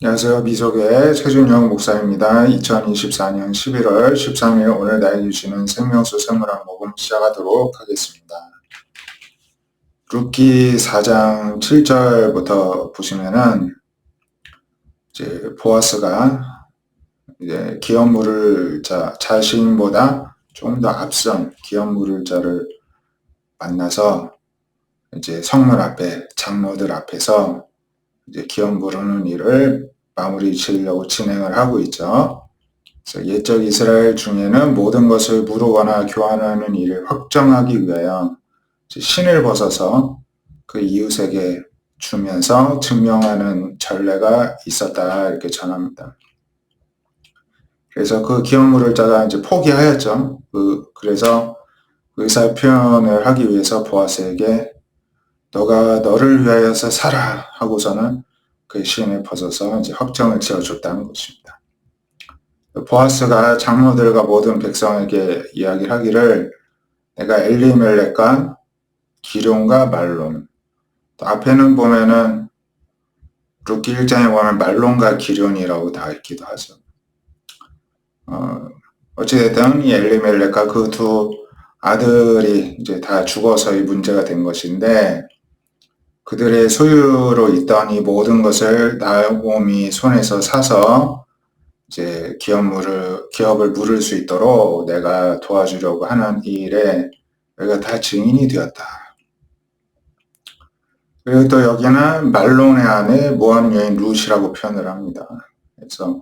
안녕하세요. 미속의 최준영 목사입니다. 2024년 11월 13일 오늘 나에게 주시는 생명수 생물학 모금 시작하도록 하겠습니다. 룻기 4장 7절부터 보시면은 이제 보아스가 이제 기업 물을 자 자신보다 좀 더 앞선 기업 물을 자를 만나서 이제 성문 앞에 장로들 앞에서 이제 기업 부르는 일을 마무리 지으려고 진행을 하고 있죠. 그래서 옛적 이스라엘 중에는 모든 것을 무르거나 교환하는 일을 확정하기 위하여 신을 벗어서 그 이웃에게 주면서 증명하는 전례가 있었다 이렇게 전합니다. 그래서 그 기업 물을 자가 이제 포기하였죠. 그래서 의사 표현을 하기 위해서 보아스에게 너가 너를 위하여서 살아 하고서는 그 시인을 벗어서 이제 확정을 지어줬다는 것입니다. 보아스가 장로들과 모든 백성에게 이야기를 하기를 내가 엘리멜렉과 기럯과 말론, 또 앞에는 보면은 룻기 1장에 보면 말론과 기럯이라고 다 있기도 하죠. 어찌됐든 이 엘리멜렉과 그 두 아들이 이제 다 죽어서 이 문제가 된 것인데 그들의 소유로 있던 이 모든 것을 나오미 손에서 사서 이제 기업을 물을 수 있도록 내가 도와주려고 하는 이 일에 우리가 다 증인이 되었다. 그리고 또 여기는 말론의 아내 모압 여인 룻이라고 표현을 합니다. 그래서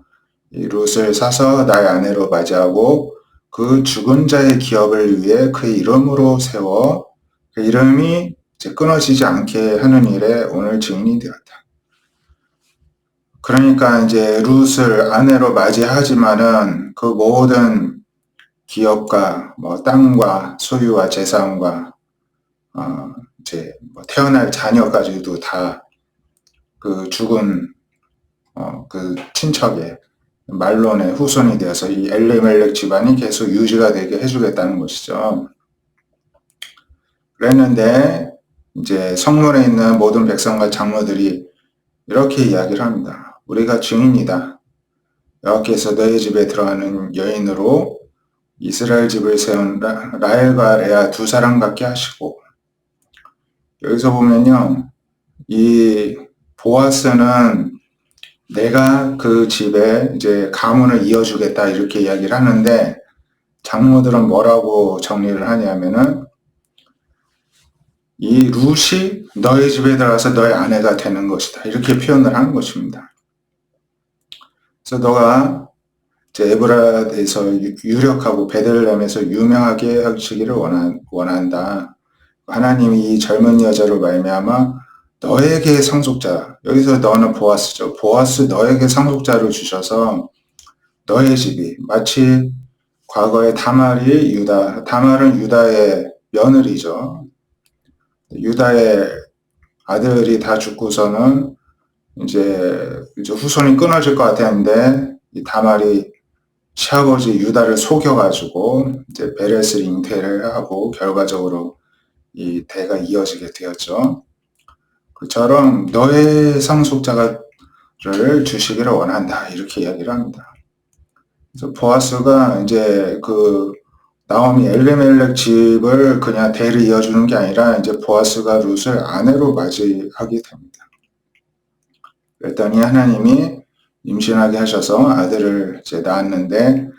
이 룻을 사서 나의 아내로 맞이하고 그 죽은 자의 기업을 위해 그 이름으로 세워 그 이름이 이제 끊어지지 않게 하는 일에 오늘 증인이 되었다. 그러니까 이제 룻을 아내로 맞이하지만은 그 모든 기업과 뭐 땅과 소유와 재산과 이제 뭐 태어날 자녀까지도 다 그 죽은 그 친척의 말론의 후손이 되어서 이 엘리멜렉 집안이 계속 유지가 되게 해주겠다는 것이죠. 그랬는데 이제 성문에 있는 모든 백성과 장로들이 이렇게 이야기를 합니다. 우리가 증인이다. 여호와께서 너희 집에 들어가는 여인으로 이스라엘 집을 세운 라헬과 레아 두 사람밖에 하시고 여기서 보면요. 이 보아스는 내가 그 집에 이제 가문을 이어주겠다 이렇게 이야기를 하는데 장로들은 뭐라고 정리를 하냐면은 이 룻이 너희 집에 들어가서 너의 아내가 되는 것이다 이렇게 표현을 하는 것입니다. 그래서 너가 이제 에브라에서 유력하고 베들레헴에서 유명하게 하시기를 원한다. 하나님이 이 젊은 여자로 말미암아 너에게 상속자, 여기서 너는 보아스죠. 보아스 너에게 상속자를 주셔서 너의 집이 마치 과거에 다말은 유다의 며느리죠. 유다의 아들이 다 죽고서는 이제 후손이 끊어질 것 같았는데 이 다말이 시아버지 유다를 속여가지고 이제 베레스를 잉태를 하고 결과적으로 이 대가 이어지게 되었죠. 그처럼 너의 상속자를 주시기를 원한다 이렇게 이야기를 합니다. 그래서 보아스가 이제 그 나오미 엘리멜렉 집을 그냥 대를 이어주는 게 아니라 이제 보아스가 룻을 아내로 맞이하게 됩니다. 그랬더니 하나님이 임신하게 하셔서 아들을 이제 낳았는데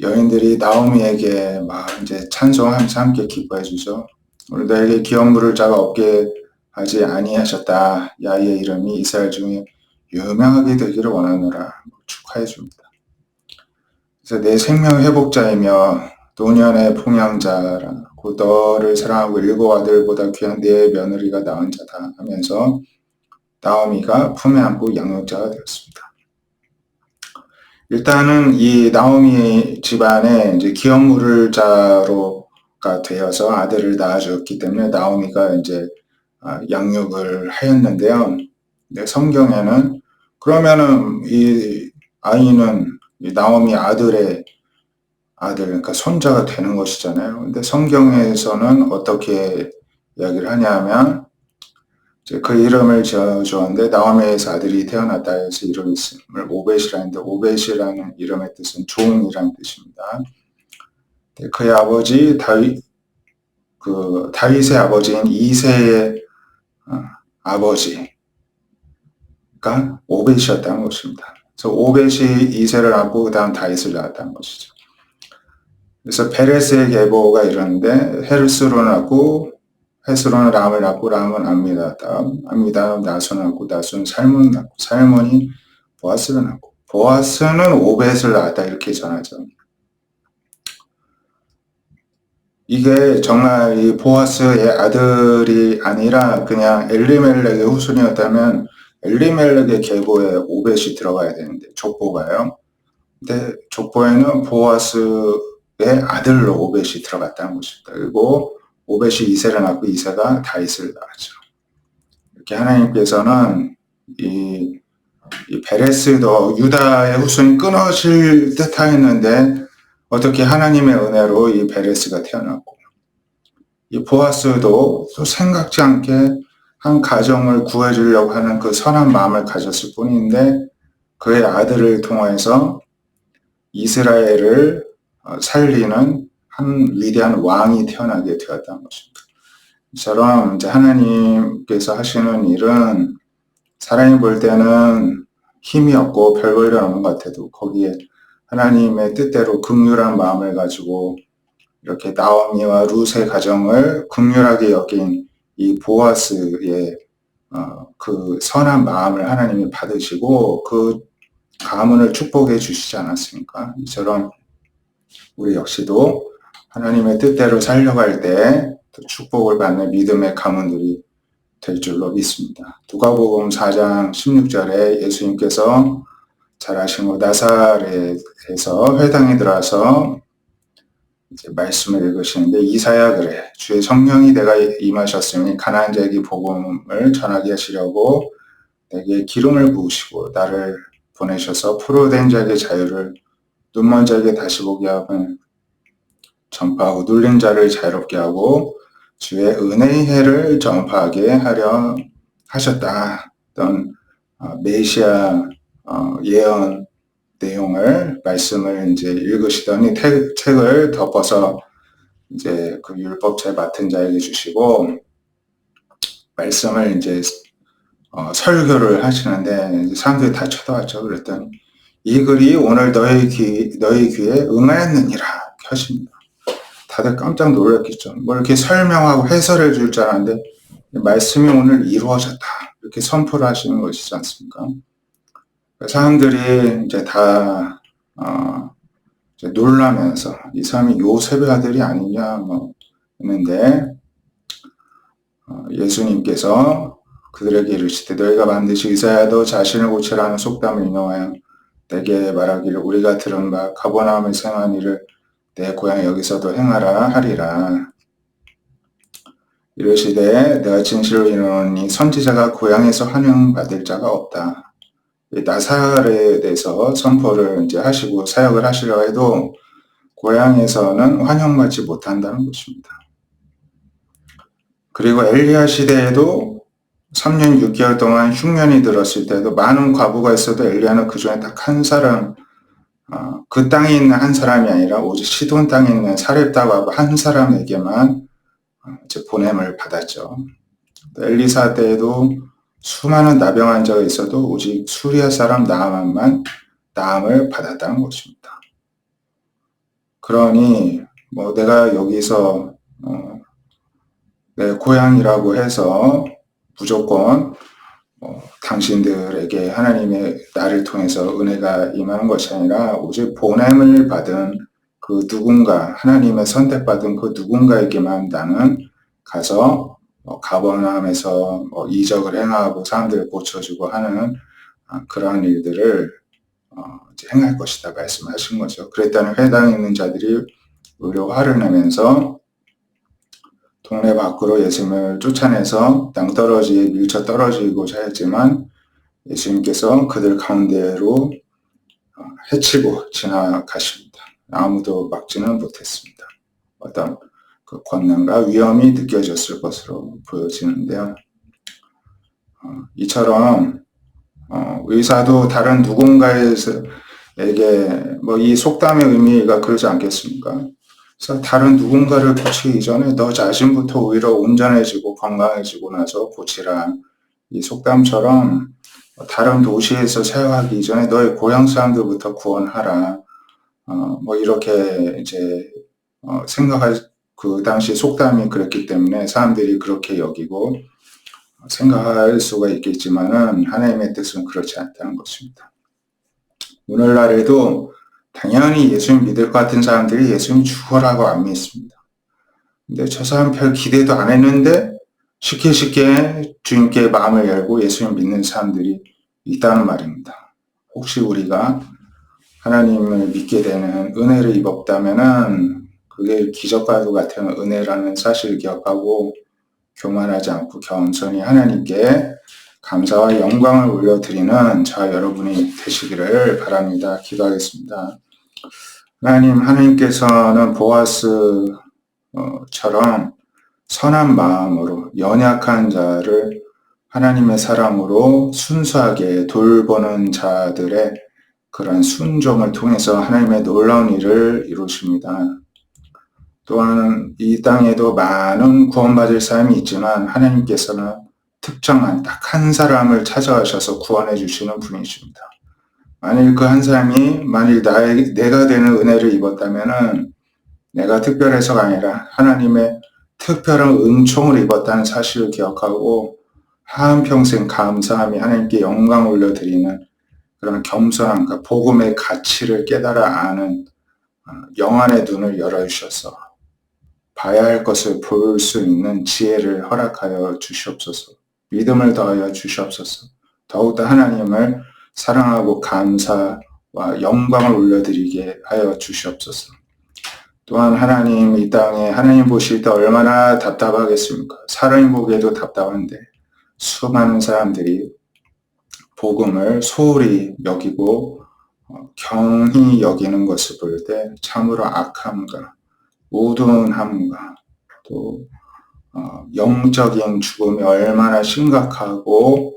여인들이 나오미에게 막 이제 찬송하면서 함께 기뻐해 주죠. 오늘 너에게 기업 물을 자가 없게 하지 아니하셨다. 야의 이름이 이스라엘 중에 유명하게 되기를 원하노라. 축하해 줍니다. 그래서 내 생명 회복자이며 노년의 풍양자라. 곧 너를 사랑하고 일곱 아들보다 귀한 네 며느리가 낳은 자다 하면서 나오미가 품에 안고 양육자가 되었습니다. 일단은 이 나오미 집안에 이제 기업 물을 자로가 되어서 아들을 낳아주었기 때문에 나오미가 이제 양육을 하였는데요. 근데 성경에는 그러면은 이 아이는 이 나오미 아들의 아들, 그러니까 손자가 되는 것이잖아요. 근데 성경에서는 어떻게 이야기를 하냐면 이제 그 이름을 지어주었는데 나오미에서 아들이 태어났다 해서 이름을 오벳이라는데 오벳이라는 이름의 뜻은 종이라는 뜻입니다. 그의 아버지 다윗의 아버지인 이새의 아버지가 오벳이었다는 것입니다. 그래서 오벳이 이새를 낳고 그 다음 다윗을 낳았다는 것이죠. 그래서 페레스의 계보가 이러는데 헤스론을 낳고 헤스론은 람을 낳고 람은 암미다답 나손을 낳고 나손은 살몬을 낳고 살몬이 보아스를 낳고 보아스는 오벳을 낳았다 이렇게 전하죠. 이게 정말 이 보아스의 아들이 아니라 그냥 엘리멜렉의 후손이었다면 엘리멜렉의 계보에 오벳이 들어가야 되는데 족보가요. 근데 족보에는 보아스의 아들로 오벳이 들어갔다는 것입니다. 그리고 오벳이 이새를 낳고 이새가 다윗을 낳았죠. 이렇게 하나님께서는 이 베레스도 유다의 후손이 끊어질 듯 하였는데 어떻게 하나님의 은혜로 이 베레스가 태어났고 이 보아스도 또 생각지 않게 한 가정을 구해주려고 하는 그 선한 마음을 가졌을 뿐인데 그의 아들을 통해서 이스라엘을 살리는 한 위대한 왕이 태어나게 되었다는 것입니다. 이처럼 이제 하나님께서 하시는 일은 사람이 볼 때는 힘이 없고 별 볼 일 없는 것 같아도 거기에 하나님의 뜻대로 긍휼한 마음을 가지고 이렇게 나오미와 룻의 가정을 긍휼하게 여긴 이 보아스의 그 선한 마음을 하나님이 받으시고 그 가문을 축복해 주시지 않았습니까? 이처럼 우리 역시도 하나님의 뜻대로 살려갈 때 축복을 받는 믿음의 가문들이 될 줄로 믿습니다. 누가복음 4장 16절에 예수님께서 잘하신 나사렛에서 회당에 들어와서 이제 말씀을 읽으시는데 이사야 그래 주의 성령이 내가 임하셨으니 가난한 자에게 복음을 전하게 하시려고 내게 기름을 부으시고 나를 보내셔서 포로된 자에게 자유를 눈먼 자에게 다시 보게 함을 전파하고 눌린 자를 자유롭게 하고 주의 은혜의 해를 전파하게 하려 하셨다. 어떤 메시아 예언 내용을 말씀을 이제 읽으시더니 책을 덮어서 이제 그 율법책 맡은 자에게 주시고 말씀을 이제 설교를 하시는데 이제 사람들이 다 쳐다봤죠. 그랬더니 이 글이 오늘 너희 귀에 응하였느니라 하십니다. 다들 깜짝 놀랐겠죠. 뭐 이렇게 설명하고 해설해 줄 줄 알았는데 말씀이 오늘 이루어졌다 이렇게 선포를 하시는 것이지 않습니까? 사람들이 이제 다 이제 놀라면서 이 사람이 요셉의 아들이 아니냐 뭐 했는데 예수님께서 그들에게 이르시되 너희가 반드시 이사야도 자신을 고치라는 속담을 인용하여 내게 말하기를 우리가 들은 바 가버나움에서 행한 일을 내 고향 여기서도 행하라 하리라. 이르시되 내가 진실로 이르노니 선지자가 고향에서 환영받을 자가 없다. 나사렛에서 선포를 이제 하시고 사역을 하시려 해도 고향에서는 환영받지 못한다는 것입니다. 그리고 엘리야 시대에도 3년 6개월 동안 흉년이 들었을 때도 많은 과부가 있어도 엘리야는 그 중에 딱 한 사람, 그 땅에 있는 한 사람이 아니라 오직 시돈 땅에 있는 사렙다 과부 한 사람에게만 이제 보냄을 받았죠. 엘리사 때에도 수많은 나병 환자가 있어도 오직 수리아 사람 나아만만 나음을 받았다는 것입니다. 그러니 뭐 내가 여기서 내 고향이라고 해서 무조건 당신들에게 하나님의 나를 통해서 은혜가 임하는 것이 아니라 오직 보냄을 받은 그 누군가, 하나님의 선택받은 그 누군가에게만 나는 가서 가버나움에서 이적을 행하고 사람들을 고쳐주고 하는 그러한 일들을 이제 행할 것이다 말씀하신 거죠. 그랬더니 회당에 있는 자들이 의료 화를 내면서 동네 밖으로 예수님을 쫓아내서 낭떠러지에 밀쳐 떨어지고자 했지만 예수님께서 그들 가운데로 해치고 지나가십니다. 아무도 막지는 못했습니다. 어떤 그 권능과 위험이 느껴졌을 것으로 보여지는데요. 이처럼 의사도 다른 누군가에게 뭐 이 속담의 의미가 그러지 않겠습니까? 그래서 다른 누군가를 고치기 이전에 너 자신부터 오히려 온전해지고 건강해지고 나서 고치라. 이 속담처럼 다른 도시에서 생활하기 이전에 너의 고향 사람들부터 구원하라. 뭐 이렇게 이제 생각할 그 당시 속담이 그랬기 때문에 사람들이 그렇게 여기고 생각할 수가 있겠지만은 하나님의 뜻은 그렇지 않다는 것입니다. 오늘날에도 당연히 예수님 믿을 것 같은 사람들이 예수님 죽어라고 안 믿습니다. 근데 저 사람 별 기대도 안 했는데 쉽게 주님께 마음을 열고 예수님 믿는 사람들이 있다는 말입니다. 혹시 우리가 하나님을 믿게 되는 은혜를 입었다면은 그게 기적과도 같은 은혜라는 사실을 기억하고 교만하지 않고 겸손히 하나님께 감사와 영광을 올려드리는 저와 여러분이 되시기를 바랍니다. 기도하겠습니다. 하나님께서는 보아스처럼 선한 마음으로 연약한 자를 하나님의 사랑으로 순수하게 돌보는 자들의 그런 순종을 통해서 하나님의 놀라운 일을 이루십니다. 또한 이 땅에도 많은 구원받을 사람이 있지만 하나님께서는 특정한 딱 한 사람을 찾아가셔서 구원해 주시는 분이십니다. 만일 그 한 사람이 내가 되는 은혜를 입었다면은 내가 특별해서가 아니라 하나님의 특별한 은총을 입었다는 사실을 기억하고 한평생 감사하며 하나님께 영광 올려드리는 그런 겸손함과 복음의 가치를 깨달아 아는 영안의 눈을 열어주셔서 봐야 할 것을 볼 수 있는 지혜를 허락하여 주시옵소서. 믿음을 더하여 주시옵소서. 더욱더 하나님을 사랑하고 감사와 영광을 올려드리게 하여 주시옵소서. 또한 하나님 이 땅에 하나님 보실 때 얼마나 답답하겠습니까? 사람이 보기에도 답답한데 수많은 사람들이 복음을 소홀히 여기고 경히 여기는 것을 볼 때 참으로 악함과 우둔함과 또 영적인 죽음이 얼마나 심각하고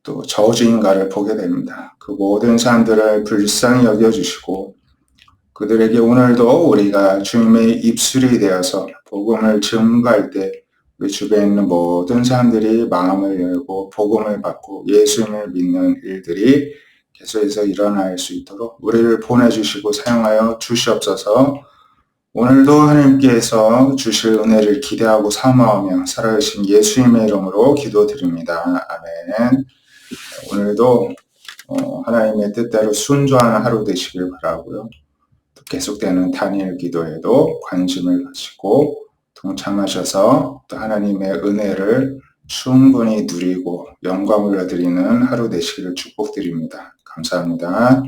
또 저주인가를 보게 됩니다. 그 모든 사람들을 불쌍히 여겨주시고 그들에게 오늘도 우리가 주님의 입술이 되어서 복음을 증거할 때 우리 주변에 있는 모든 사람들이 마음을 열고 복음을 받고 예수님을 믿는 일들이 계속해서 일어날 수 있도록 우리를 보내주시고 사용하여 주시옵소서. 오늘도 하나님께서 주실 은혜를 기대하고 사모하며 살아계신 예수님의 이름으로 기도드립니다. 아멘. 오늘도 하나님의 뜻대로 순종하는 하루 되시길 바라고요. 또 계속되는 단일 기도에도 관심을 가지고 동참하셔서 또 하나님의 은혜를 충분히 누리고 영광을 올려드리는 하루 되시기를 축복드립니다. 감사합니다.